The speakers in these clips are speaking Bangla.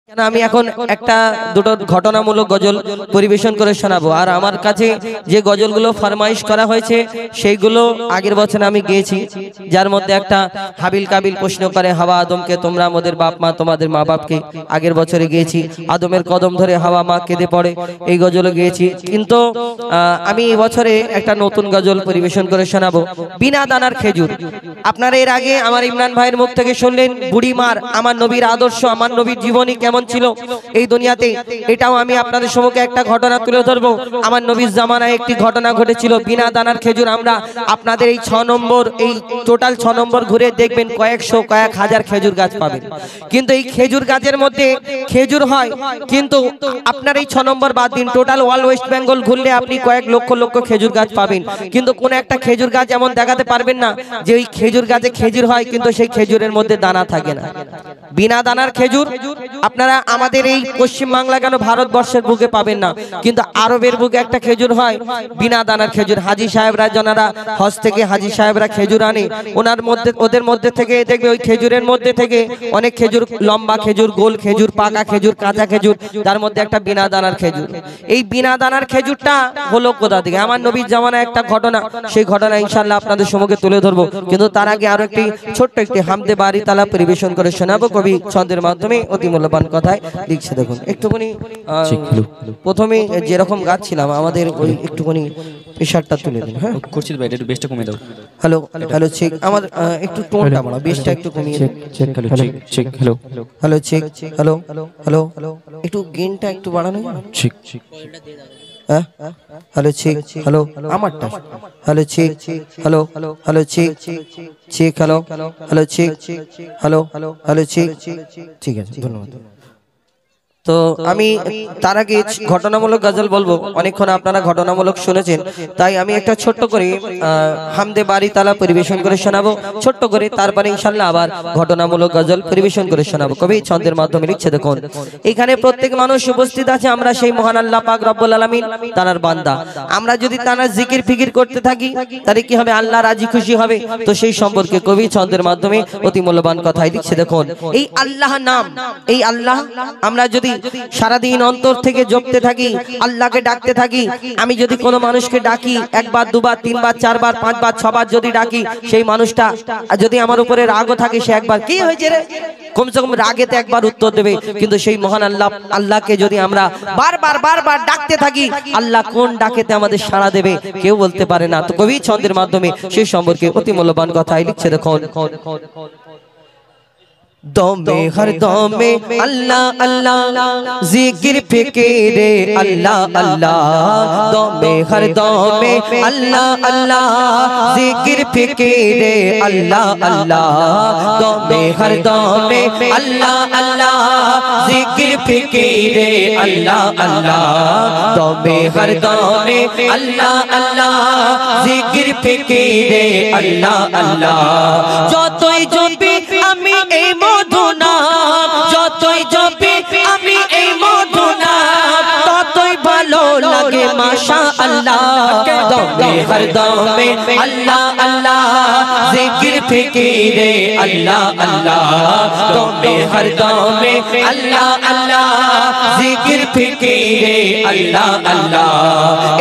কেন আমি এখন একটা দুটো ঘটনামূলক গজল পরিবেশন করে শোনাবো। আর আমার কাছে যে গজলগুলো ফরমাইশ করা হয়েছে সেইগুলো আগের বছর আমি গেয়েছি, যার মধ্যে একটা হাবিল কাবিল প্রশ্ন করে হাওয়া আদমকে, তোমরা আমাদের বাপ মা, তোমাদের মা বাপকে। আগের বছরে গিয়েছি আদমের কদম ধরে হাওয়া মা কেঁদে পড়ে, এই গজলও গিয়েছি। কিন্তু আমি এই বছরে একটা নতুন গজল পরিবেশন করে শোনাবো, বিনা দানার খেজুর। আপনারা এর আগে আমার ইমরান ভাইয়ের মুখ থেকে শুনলেন বুড়ি মার, আমার নবীর আদর্শ, আমার নবীর জীবনী কেমন ছিল এই দুনিয়াতে। এটাও আমি আপনাদের সম্মুখে একটা ঘটনা তুলে ধরবো। আমার নবীর জামানায় একটি ঘটনা ঘটেছিল, বিনা দানার খেজুর। আমরা আপনাদের এই 6 নম্বর, এই টোটাল 6 নম্বর ঘুরে দেখবেন কয়েকশো কয়েক হাজার খেজুর গাছ পাবেন, কিন্তু এই খেজুর গাছের মধ্যে খেজুর হয়, কিন্তু আপনার এই 6 নম্বর বাদ দিন, টোটাল অল ওয়েস্ট বেঙ্গল ঘুরলে আপনি কয়েক লক্ষ লক্ষ খেজুর গাছ পাবেন, কিন্তু কোন একটা খেজুর গাছ এমন দেখাতে পারবেন না যে ওই খেজুর গাছে খেজুর হয় কিন্তু সেই খেজুরের মধ্যে দানা থাকে না। বিনা দানার খেজুর আপনারা আমাদের এই পশ্চিম বাংলা কেন ভারতবর্ষের বুকে পাবেন না, কিন্তু আরবের বুকে একটা খেজুর হয় বিনা দানার খেজুর। হাজি সাহেবরা যারা হজ থেকে হাজি সাহেবরা খেজুর আনে, ওদের মধ্যে থেকে দেখবে ওই খেজুরের মধ্যে থেকে অনেক খেজুর, লম্বা খেজুর, গোল খেজুর, পাকা খেজুর, কাঁচা খেজুর, তার মধ্যে একটা বিনা দানার খেজুর। এই বিনা দানার খেজুরটা হলো কোথা থেকে? আমার নবীর জামানায় একটা ঘটনা, সেই ঘটনা ইনশাআল্লাহ আপনাদের সম্মুখে তুলে ধরবো, কিন্তু তার আগে আরো একটি ছোট্ট একটি হামদে বাড়ি তালা পরিবেশন করে শোনাবো কবি ছন্দের মাধ্যমে। অতি মূল্যবান কথায় লিখছে, দেখুন একটুখানি প্রথমে যেরকম গাচ্ছিলাম আমাদের ওই একটুখানি প্রেশারটা তুলে দিন। হ্যাঁ করছি ভাই, একটু বেসটা কমিয়ে দাও। হ্যালো হ্যালো চেক, আমার একটু টোনটা বাড়াও, বেসটা একটু কমিয়ে check. Hello check check. Hello hello check. Hello hello, একটু গেইনটা একটু বাড়ানো। চেক। হ্যাঁ হ্যালো চেক। হ্যালো আমারটা। Hello check. Hello hello check check. Hello hello check. Hello hello check. ঠিক আছে, ধন্যবাদ। তো আমি তার আগে ঘটনামূলক গজল বলবো, অনেকক্ষণ আপনারা ঘটনামূলক শুনেছেন, তাই আমি একটা ছোট্ট করে হামদে বাড়ি তালা পরিবেশন করে শোনাবো ছোট্ট করে, তারপরে ইনশাল্লাহ আবার ঘটনামূলক গজল পরিবেশন করে শোনাবো। কবি ছন্দের মাধ্যমে লিখছে, দেখুন এখানে প্রত্যেক মানুষ উপস্থিত আছে, আমরা সেই মহান আল্লাহ পাক রব্বুল আলামিন তানার বান্দা। আমরা যদি তানার জিকির ফিকির করতে থাকি তাহলে কি হবে? আল্লাহ রাজি খুশি হবে। তো সেই সম্পর্কে কবি ছন্দের মাধ্যমে অতি মূল্যবান কথাই লিখছে, দেখুন এই আল্লাহ নাম, এই আল্লাহ আমরা যদি সারাদিন অন্তর থেকে জপতে থাকি, আল্লাহকে ডাকতে থাকি, আমি যদি কোনো মানুষকে ডাকি একবার দুবার তিনবার চারবার পাঁচবার ছবার যদি ডাকি, সেই মানুষটা যদি আমার উপরে রাগও থাকে, সে একবার কি হয়েছে রে কমসে কম রাগেতে একবার উত্তর দেবে। কিন্তু সেই মহান আল্লাহকে যদি আমরা বারবার বারবার ডাকতে থাকি, আল্লাহ কোন ডাকেতে আমাদের সাড়া দেবে কেউ বলতে পারে না। তো কবি ছন্দের মাধ্যমে সেই সম্পর্কে অতি মূল্যবান কথাই লিখছে, দেখুন দমে হর দমে আল্লাহ আল্লাহ জিকির ফিকিরে আল্লাহ আল্লাহ, দমে হর দমে আল্লাহ আল্লাহ জিকির ফিকিরে আল্লাহ আল্লাহ, দমে হর দমে আল্লাহ আল্লাহ জিকির ফিকিরে আল্লাহ আল্লাহ, দমে হর দমে আল্লাহ আল্লাহ জিকির ফিকিরে আল্লাহ আল্লাহ। যতই জপি আমি এই মধু নাম, যতই জপি আমি এই মধু নাম, ততই ভালো লাগে মাশাআল্লাহ। দমে হর দমে আল্লাহ আল্লাহ জিকির ফিকিরে আল্লাহ আল্লাহ, দমে হর দমে আল্লাহ আল্লাহ জিকির ফিকিরে আল্লাহ আল্লাহ।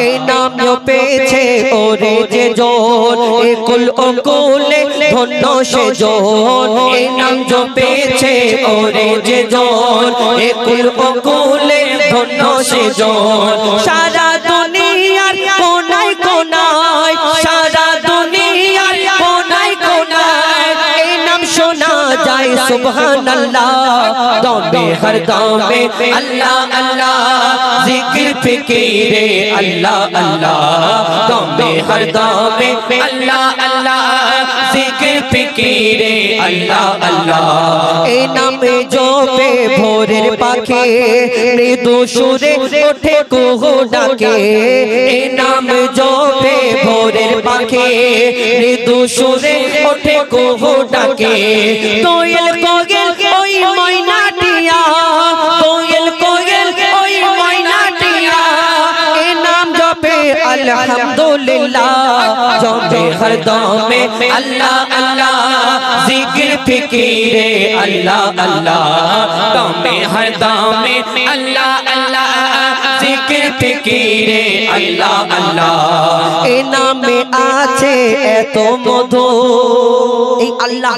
এই নাম জপেছে ওরে যে জন, একুল অকুলে ধন্য সে জন, এই নাম জপেছে ওরে যে জন, একুল অকুলে ধন্য সে জন। সারা দুনিয়ার কোনায় কোনায়, সারা দুনিয়ার কোনায় কোনায় এই নাম শোনা যায় সুবহানাল্লাহ। দমে হর দমে আল্লাহ আল্লাহ জিকির ফিকিরে আল্লাহ আল্লাহ, দমে হর দমে আল্লাহ আল্লাহ জিকির ফিকিরে আল্লাহ আল্লাহ। এই নামে জপে ভোরের পাখি মৃদু সুরে ওঠে কুহু ডাকে, এই নাম জপে ভোরের পাখি মৃদু সুরে ওঠে কুহু ডাকে। কোয়েল কোয়েল ওই ময়নাটিয়া, কোয়েল কোয়েল ওই ময়নাটিয়া, এই নাম জপে আলহামদুলিল্লাহ। জপে হর দমে আল্লাহ আল্লাহ জিকির फिकीरे अल्लाह अल्लाह दमे हर दमे अल्लाह अल्लाह जिक्र फिकीरे अल्लाह अल्लाह এই নামে আছে এত মধু এই আল্লাহ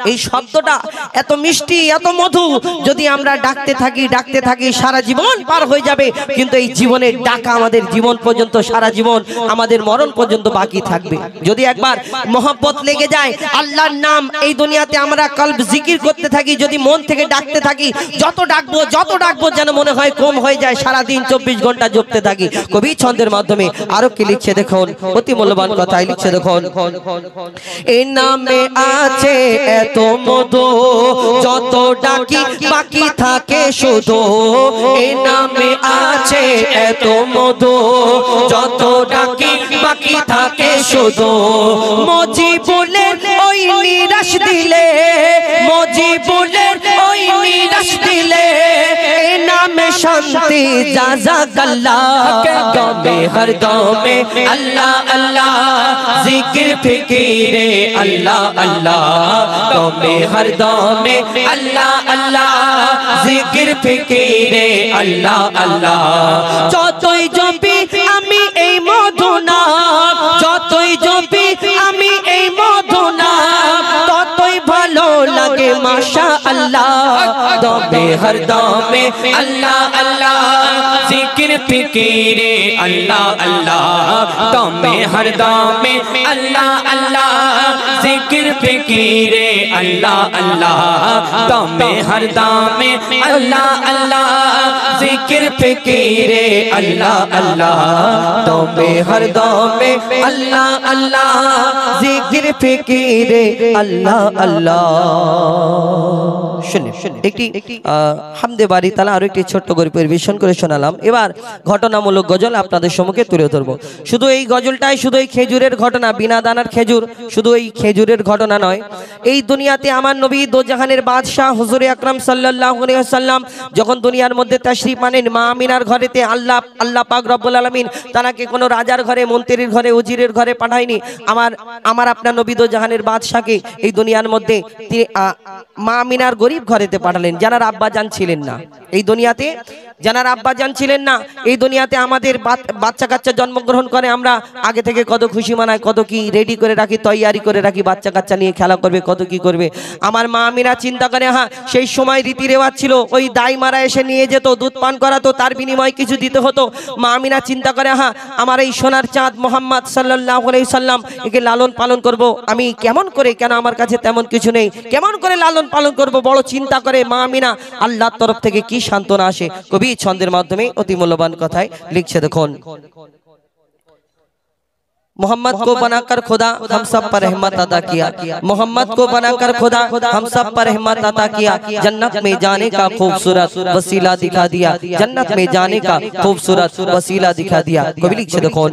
এই শব্দটা এত মিষ্টি এত মধু যদি আমরা ডাকতে থাকি সারা জীবন পার হয়ে যাবে কিন্তু এই জীবনের ডাকা আমাদের জীবন পর্যন্ত সারা জীবন আমাদের মরণ পর্যন্ত বাকি থাকবে যদি একবার মহব্বত লেগে যায় আল্লাহর নাম এই দুনিয়াতে আমরা কলব জিকির করতে থাকি যদি মন থেকে ডাকতে থাকি যত ডাকবো যেন মনে হয় কম হয়ে যায় সারা দিন 24 ঘন্টা জপতে থাকি কবি ছন্দের মাধ্যমে আরো কি লিখছে দেখুন অতি মূল্যবান কথাই লিখছে দেখুন এই নামে আছে এত মধু যত ডাকি বাকি থাকে শুধু এই নামে আছে এত মধু যত ডাকি বাকি থাকে শুধু মজিবুলের ওই নিরাশ দিলে মজিবুলের ওই নিরাশ দিলে এই নামে শান্তি জাযাকাল্লাহ দমে হর দমে अल्लाह अल्लाह जिक्र फिकीरे अल्लाह अल्लाह दमे हर दमे अल्लाह अल्लाह जिक्र फिकीरे अल्लाह अल्लाह যতই জপি আমি এই মধু নাম যতই জপি আমি এই মধু নাম ততই ভালো লাগে মাশাআল্লাহ দমে হর দমে अल्लाह अल्लाह जिक्र फिकीरे अल्लाह अल्लाह दमे हर दमे अल्लाह अल्लाह जिक्र फिकीरे अल्लाह अल्लाह दमे हर दमे अल्लाह अल्लाह जिक्र फिकीरे अल्लाह अल्लाह दमे हर दमे अल्लाह अल्लाह जिक्र फिकीरे अल्लाह अल्लाह শুনে একটি হামদে বাড়ি তালা আরো একটি ছোট্ট করে পরিবেশন করে শোনালাম এবার ঘটনামূলক গজল আপনাদের সম্মুখে তুলে ধরবো শুধু এই গজলটাই শুধু এই খেজুরের ঘটনা বিনা দানার খেজুর শুধু এই খেজুরের ঘটনা নয় এই দুনিয়াতে আমার নবী দোজাহানের বাদশাহ হুজুরে আকরাম সাল্লাল্লাহু আলাইহি ওয়াসাল্লাম যখন দুনিয়ার মধ্যে তাশরীফ আনেন মা আমিনার ঘরেতে আল্লাহ পাক রব্বুল আলামিন তাকে কোনো রাজার ঘরে মন্ত্রীর ঘরে উজিরের ঘরে পাঠায়নি আমার আপনার নবী দোজাহানের বাদশাকে এই দুনিয়ার মধ্যে তিনি মা আমিনার গরিব ঘরেতে পাঠালেন যারা আব্বাজান ছিলেন না এই দুনিয়াতে যারা আব্বাজান ছিলেন না এই দুনিয়াতে আমাদের বাচ্চা কাচ্চা জন্মগ্রহণ করে আমরা আগে থেকে কত খুশি মানাই কত কি রেডি করে রাখি তৈয়ারি করে রাখি বাচ্চা কাচ্চা নিয়ে খেলা করবে কত কি করবে আমার মা আমিনা চিন্তা করে হ্যাঁ সেই সময় রীতি রেওয়াজ ছিল ওই দাই মারা এসে নিয়ে যেত দুধ পান করাতো তার বিনিময়ে কিছু দিতে হতো মা আমিনা চিন্তা করে হ্যাঁ আমার এই সোনার চাঁদ মোহাম্মদ সাল্লাল্লাহু আলাইহি সাল্লাম একে লালন পালন করব আমি কেমন করে কেন আমার কাছে তেমন কিছু নেই কেমন করে লালন পালন করব বড় চিন্তা করে মা আমিনা আল্লাহর তরফ থেকে কি সান্ত্বনা আসে কবি ছন্দের মাধ্যমে অতি মূল্যবান কথায় লিখছে দেখুন मोहम्मद को बनाकर खुदा हम सब पर रहमत अता किया मोहम्मद को बनाकर खुदा हम सब पर रहमत अता किया जन्नत में जाने का खूबसूरत वसीला दिखा दिया जन्नत में जाने का खूबसूरत वसीला दिखा दिया कवि लिखছে দেখুন